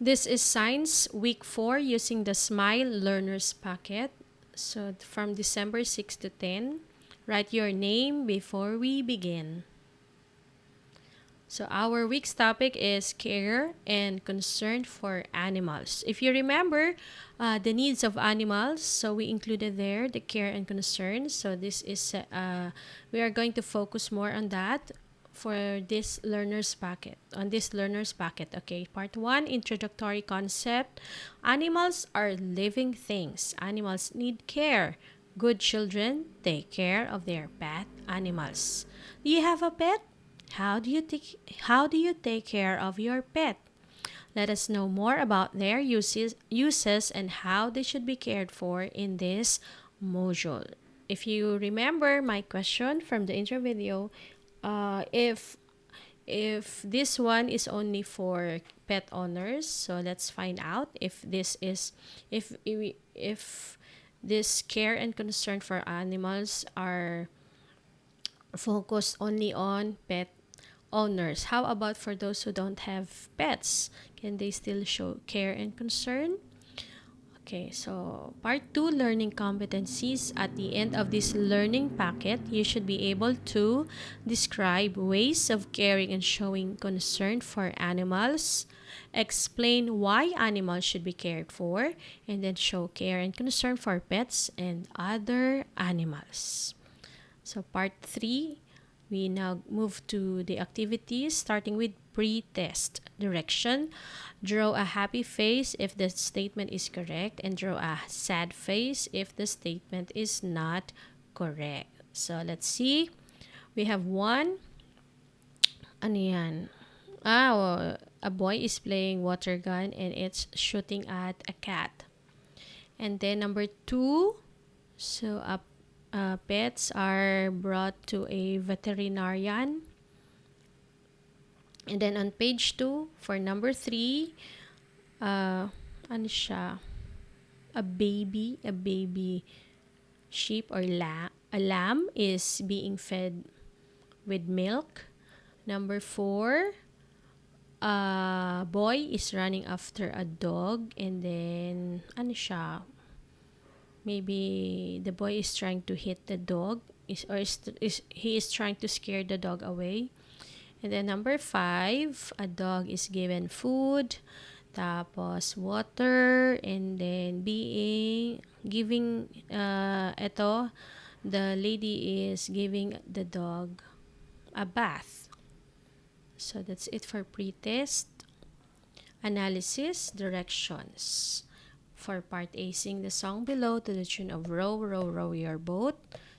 This is Science Week 4 using the Smile Learners Packet. So from December 6 to 10, write your name before we begin. So our week's topic is care and concern for animals. If you remember the needs of animals, so we included there the care and concern. So we are going to focus more on that for this learner's packet. On this learner's packet, okay. Part 1, introductory concept. Animals are living things. Animals need care. Good children take care of their pet animals. Do you have a pet? How do you take care of your pet? Let us know more about their uses and how they should be cared for in this module. If you remember my question from the intro video, if this one is only for pet owners, so let's find out if this care and concern for animals are focused only on pet owners. How about for those who don't have pets? Can they still show care and concern? Okay, so part 2, learning competencies. At the end of this learning packet, you should be able to describe ways of caring and showing concern for animals, explain why animals should be cared for, and then show care and concern for pets and other animals. So part 3, we now move to the activities, starting with pre-test direction. Draw a happy face if the statement is correct, and draw a sad face if the statement is not correct. So let's see. We have one. Ano yan? A boy is playing water gun and it's shooting at a cat. And then number 2, so pets are brought to a veterinarian. And then on page 2, for number 3, ano siya? A baby sheep or a lamb is being fed with milk. Number 4, a boy is running after a dog, and then ano siya? Maybe the boy is trying to hit the dog, he is trying to scare the dog away. And then number 5, a dog is given food, tapos water, and then the lady is giving the dog a bath. So that's it for pre-test. Analysis, directions. For part A, sing the song below to the tune of Row, Row, Row Your Boat.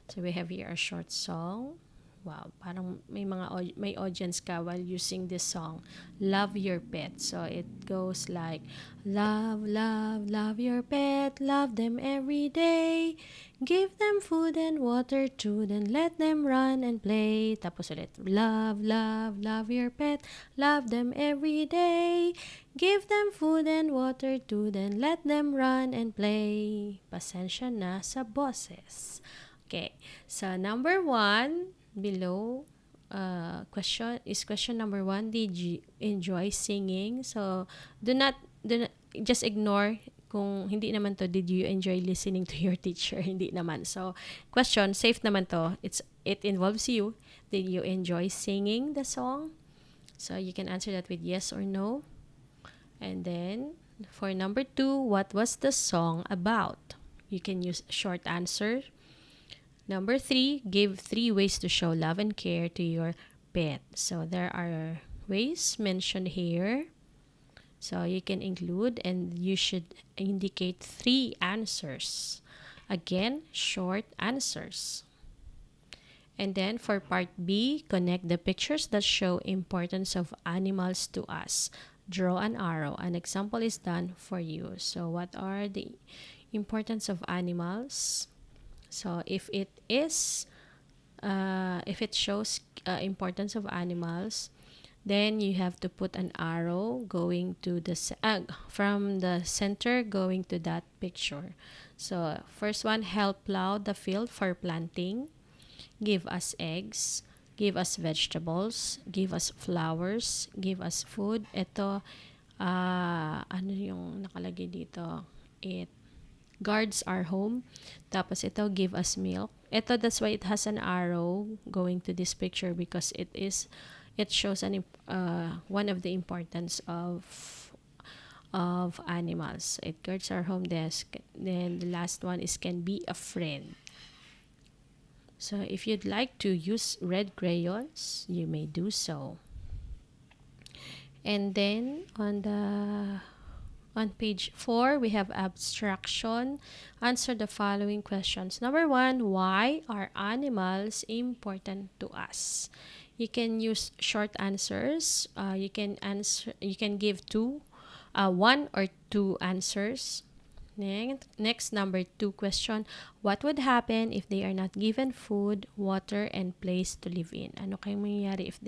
So we have here a short song. Wow, parang may audience ka while you sing this song. Love your pet. So it goes like, love, love, love your pet. Love them every day. Give them food and water too. Then let them run and play. Tapos ulit, love, love, love your pet. Love them every day. Give them food and water too. Then let them run and play. Pasensya na sa boses. Okay, so number 1 below question number 1, did you enjoy singing? So do not just ignore kung hindi naman to, did you enjoy listening to your teacher? Hindi naman. So question, safe naman to. It involves you. Did you enjoy singing the song? So you can answer that with yes or no. And then for number 2, what was the song about? You can use short answer. Number 3, give 3 ways to show love and care to your pet. So there are ways mentioned here. So you can include, and you should indicate 3 answers. Again, short answers. And then for part B, connect the pictures that show importance of animals to us. Draw an arrow. An example is done for you. So what are the importance of animals? So if it shows importance of animals, then you have to put an arrow going to from the center going to that picture. So first one, help plow the field for planting, give us eggs, give us vegetables, give us flowers, give us food. Ito, ano yung nakalagay dito? It guards our home. Tapos ito, give us milk. Ito, that's why it has an arrow going to this picture because it shows one of the importance of animals. It guards our home desk. Then the last one is can be a friend. So if you'd like to use red crayons, you may do so. And then on page 4, we have abstraction. Answer the following questions. Number 1, why are animals important to us? You can use short answers. You can give one or two answers. Next, number 2 question. What would happen if they are not given food, water, and place to live in? Ano kayang mangyayari if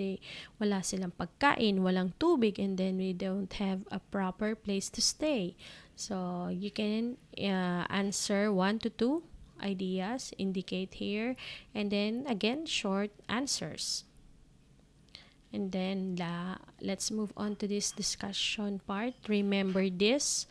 wala silang pagkain, walang tubig, and then we don't have a proper place to stay? So, you can answer 1 to 2 ideas, indicate here, and then, again, short answers. And then, let's move on to this discussion part. Remember this.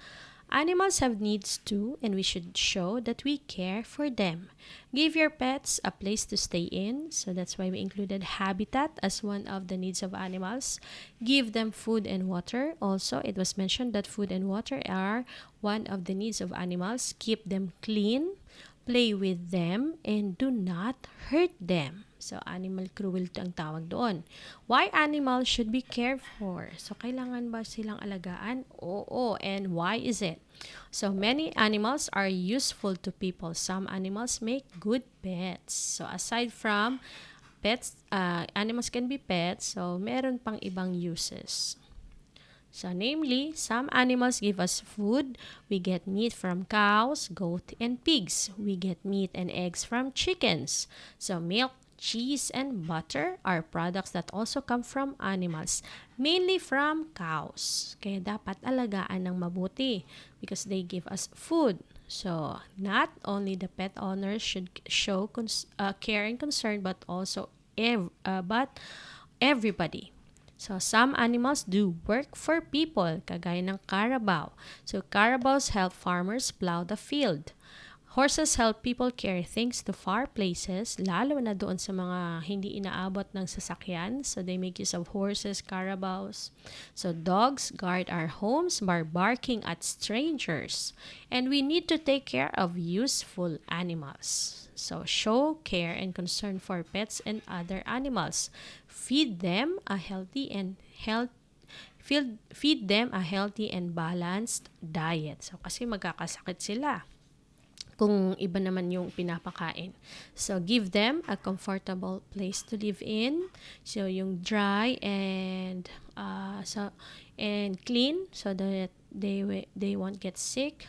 Animals have needs too, and we should show that we care for them. Give your pets a place to stay in, so that's why we included habitat as one of the needs of animals. Give them food and water. Also, it was mentioned that food and water are one of the needs of animals. Keep them clean, play with them, and do not hurt them. So, animal cruelty ang tawag doon. Why animals should be cared for? So, kailangan ba silang alagaan? Oo. And why is it? So, many animals are useful to people. Some animals make good pets. So, aside from pets, animals can be pets. So, meron pang ibang uses. So, namely, some animals give us food. We get meat from cows, goat, and pigs. We get meat and eggs from chickens. So, milk, cheese, and butter are products that also come from animals, mainly from cows. Kaya dapat alagaan ng mabuti because they give us food. So, not only the pet owners should show care and concern, but also everybody. So, some animals do work for people, kagaya ng carabao. So, carabaos help farmers plow the field. Horses help people carry things to far places, lalo na doon sa mga hindi inaabot ng sasakyan. So, they make use of horses, carabaos. So, dogs guard our homes by barking at strangers. And we need to take care of useful animals. So, show care and concern for pets and other animals. Feed them a healthy and balanced diet. So, kasi magkakasakit sila kung iba naman yung pinapakain. So, give them a comfortable place to live in. So, yung dry and clean so that they won't get sick.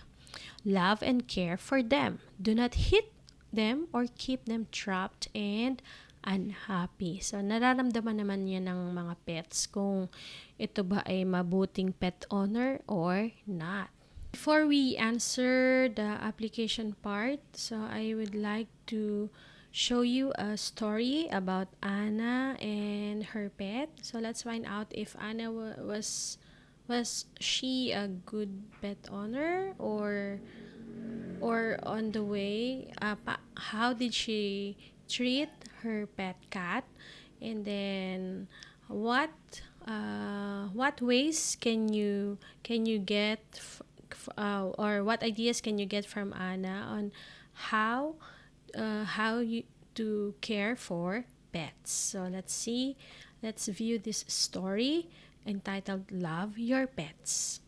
Love and care for them. Do not hit them or keep them trapped and unhappy. So, nararamdaman naman yan ng mga pets kung ito ba ay mabuting pet owner or not. Before we answer the application part, so I would like to show you a story about Anna and her pet. So let's find out if Anna was she a good pet owner or on the way, how did she treat her pet cat, and then what ways can you get or what ideas can you get from Anna on how you to care for pets. So let's view this story entitled Love Your Pets.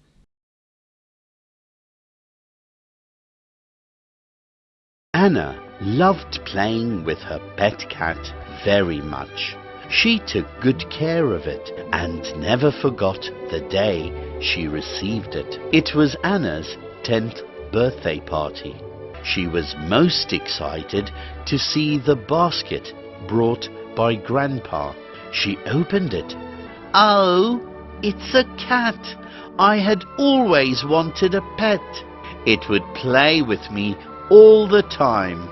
Anna loved playing with her pet cat very much. She took good care of it and never forgot the day she received it. It was Anna's 10th birthday party. She was most excited to see the basket brought by Grandpa. She opened it. Oh, it's a cat! I had always wanted a pet. It would play with me all the time.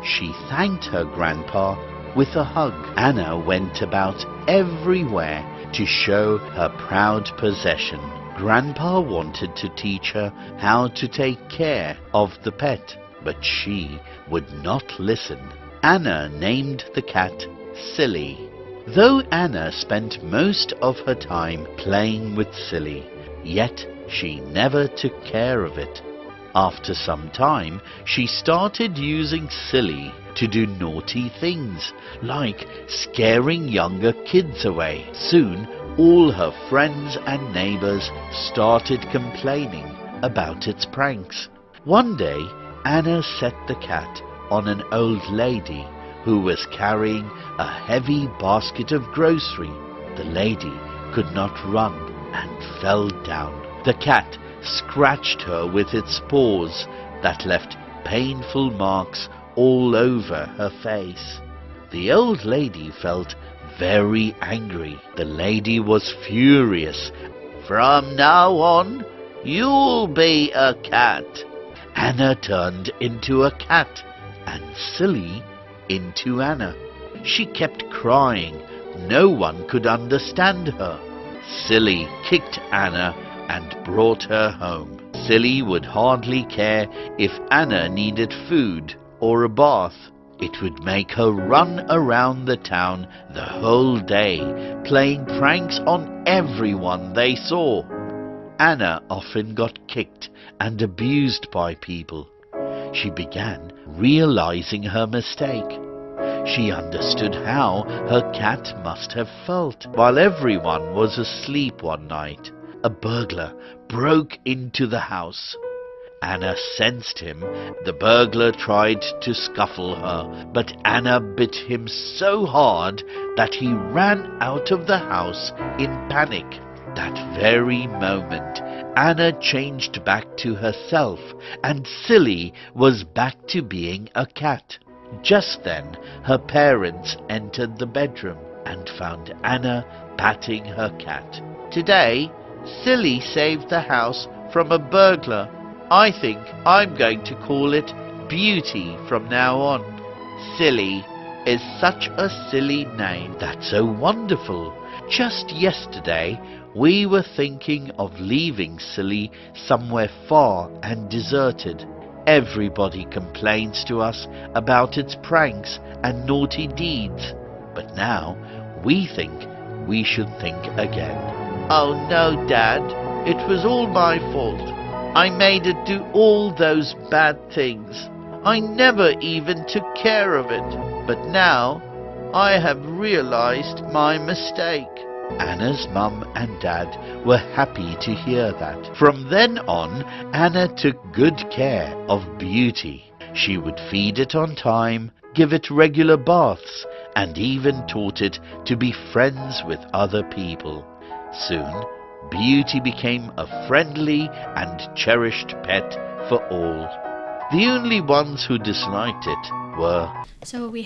She thanked her grandpa with a hug. Anna went about everywhere to show her proud possession. Grandpa wanted to teach her how to take care of the pet, but she would not listen. Anna named the cat Silly. Though Anna spent most of her time playing with Silly, yet she never took care of it. After some time, she started using Silly to do naughty things, like scaring younger kids away. Soon, all her friends and neighbors started complaining about its pranks. One day, Anna set the cat on an old lady who was carrying a heavy basket of grocery. The lady could not run and fell down. The cat scratched her with its paws that left painful marks all over her face. The old lady felt very angry. The lady was furious. "From now on, you'll be a cat." Anna turned into a cat, and Silly into Anna. She kept crying. No one could understand her. Silly kicked Anna and brought her home. Silly would hardly care if Anna needed food or a bath. It would make her run around the town the whole day, playing pranks on everyone they saw. Anna often got kicked and abused by people. She began realizing her mistake. She understood how her cat must have felt. While everyone was asleep one night, a burglar broke into the house. Anna sensed him. The burglar tried to scuffle her, but Anna bit him so hard that he ran out of the house in panic. That very moment, Anna changed back to herself, and Silly was back to being a cat. Just then, her parents entered the bedroom and found Anna patting her cat. "Today, Silly saved the house from a burglar. I think I'm going to call it Beauty from now on. Silly is such a silly name." "That's so wonderful. Just yesterday, we were thinking of leaving Silly somewhere far and deserted. Everybody complains to us about its pranks and naughty deeds. But now we think we should think again." "Oh no, Dad. It was all my fault. I made it do all those bad things. I never even took care of it. But now I have realized my mistake." Anna's mum and dad were happy to hear that. From then on, Anna took good care of Beauty. She would feed it on time, give it regular baths, and even taught it to be friends with other people. Soon, Beauty became a friendly and cherished pet for all. The only ones who disliked it were... So we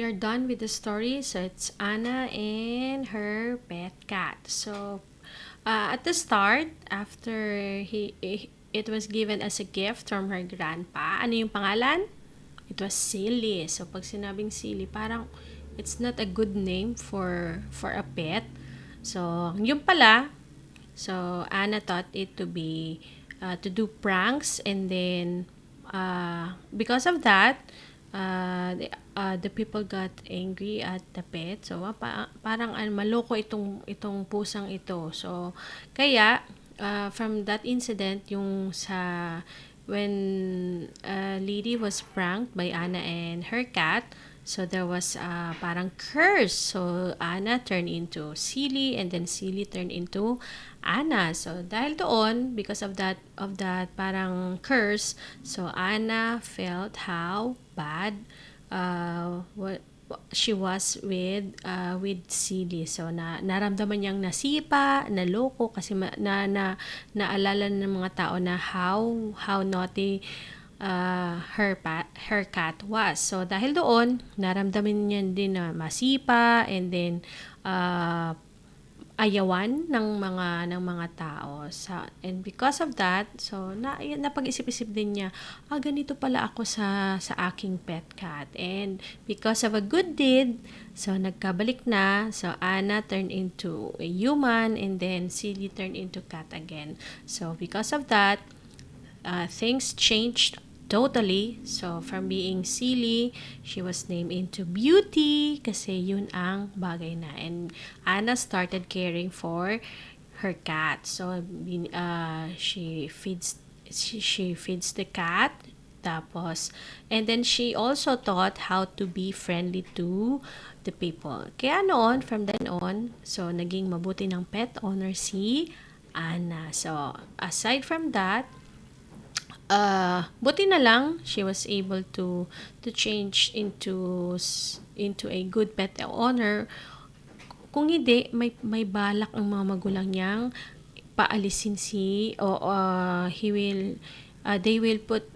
are done with the story. So it's Anna and her pet cat. So at the start, after it was given as a gift from her grandpa, ano yung pangalan? It was Silly. So pag sinabing Silly, parang it's not a good name for a pet. So yung pala, so Anna thought it to be to do pranks, and then because of that, the people got angry at the pet. So parang maloko itong pusang ito. So kaya from that incident, yung sa when Lily was pranked by Anna and her cat, so there was parang curse. So Anna turned into Silly, and then Silly turned into Anna. So dahil doon, because of that parang curse, so Anna felt how bad what she was with Silly. So naramdaman niyang nasipa, naloko kasi naalala ng mga tao na how naughty her cat was. So dahil doon, naramdaman niya din na masipa, and then ayawan ng mga tao. And because of that, so napag-isip-isip din niya, ganito pala ako sa aking pet cat. And because of a good deed, so nagkabalik na. So Anna turned into a human, and then Silly turned into cat again. So because of that, things changed totally. So, from being silly, she was named into beauty kasi yun ang bagay na. And Anna started caring for her cat. So, she feeds the cat. Tapos, and then she also taught how to be friendly to the people. Kaya noon, from then on, so naging mabuti ng pet owner si Anna. So, aside from that, buti na lang she was able to change into a good pet owner. Kung hindi, may balak ang mga magulang niyang paalisin they will put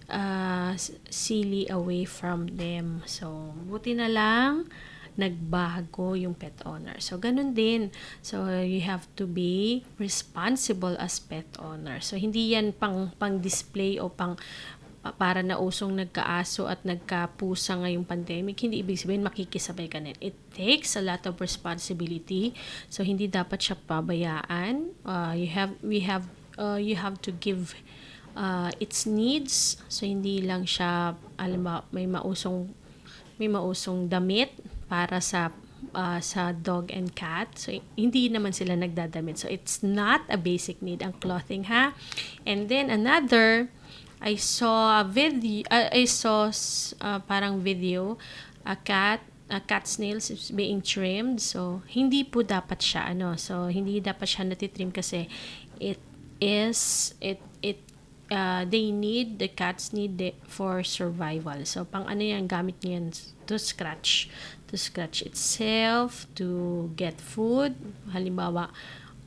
Silly away from them. So buti na lang nagbago yung pet owner. So, ganun din. So, you have to be responsible as pet owner. So, hindi yan pang-display o para na usong nagkaaso at nagkapusa ngayong pandemic. Hindi ibig sabihin makikisabay ka na. It takes a lot of responsibility. So, hindi dapat siya pabayaan. You have to give its needs. So, hindi lang siya, alam ba, may mausong damit para sa dog and cat. So, hindi naman sila nagdadamit. So, it's not a basic need ang clothing, ha? And then, I saw parang video, a cat's nails is being trimmed. So, hindi po dapat siya, hindi dapat siya natitrim kasi the cats need it for survival. So, pang yan, gamit niyan to scratch itself, to get food. Halimbawa,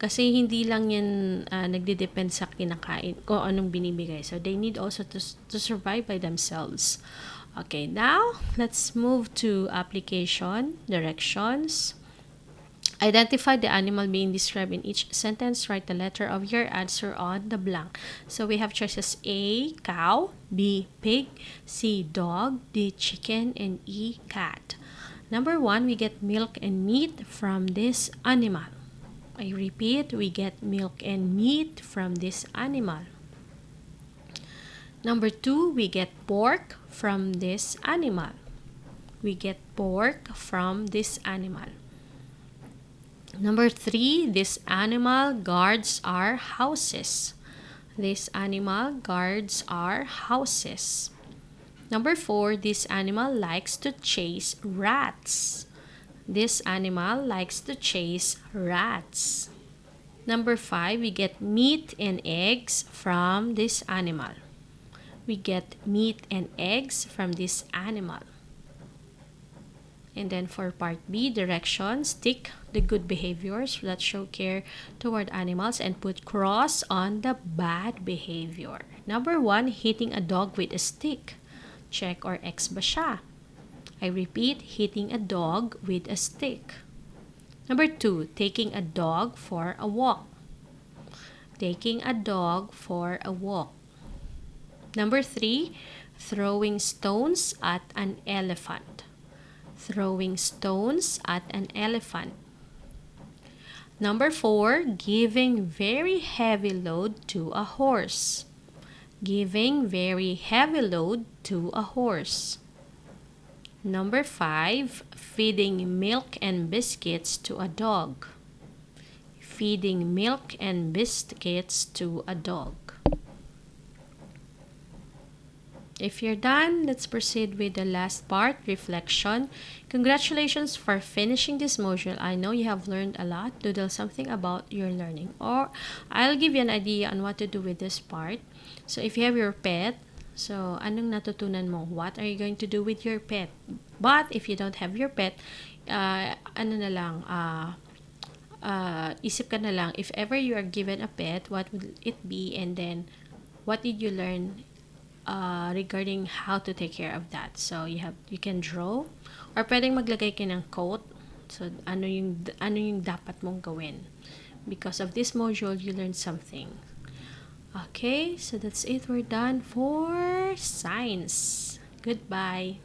kasi hindi lang yan nagde-depend sa kinakain, kung anong binibigay. So, they need also to survive by themselves. Okay, now, let's move to application, directions. Identify the animal being described in each sentence. Write the letter of your answer on the blank. So we have choices A, cow, B, pig, C, dog, D, chicken, and E, cat. Number 1, we get milk and meat from this animal. I repeat, we get milk and meat from this animal. Number 2, we get pork from this animal. We get pork from this animal. Number 3, this animal guards our houses. This animal guards our houses. Number 4, this animal likes to chase rats. This animal likes to chase rats. Number 5, we get meat and eggs from this animal. We get meat and eggs from this animal. And then for part B, directions, tick the good behaviors that show care toward animals and put cross on the bad behavior. Number 1, hitting a dog with a stick. Check or X ba siya? I repeat, hitting a dog with a stick. Number 2, taking a dog for a walk. Taking a dog for a walk. Number 3, throwing stones at an elephant. Throwing stones at an elephant. Number 4, giving very heavy load to a horse. Giving very heavy load to a horse. Number 5, feeding milk and biscuits to a dog. Feeding milk and biscuits to a dog. If you're done, let's proceed with the last part, reflection. Congratulations for finishing this module. I know you have learned a lot. Doodle something about your learning. Or I'll give you an idea on what to do with this part. So if you have your pet, so anong natutunan mo? What are you going to do with your pet? But if you don't have your pet, isip ka na lang, if ever you are given a pet, what will it be? And then, what did you learn regarding how to take care of that? So you can draw, or pwedeng maglagay ka ng quote. So ano yung dapat mong gawin because of this module, you learned something. Okay, so that's it. We're done for science. Goodbye.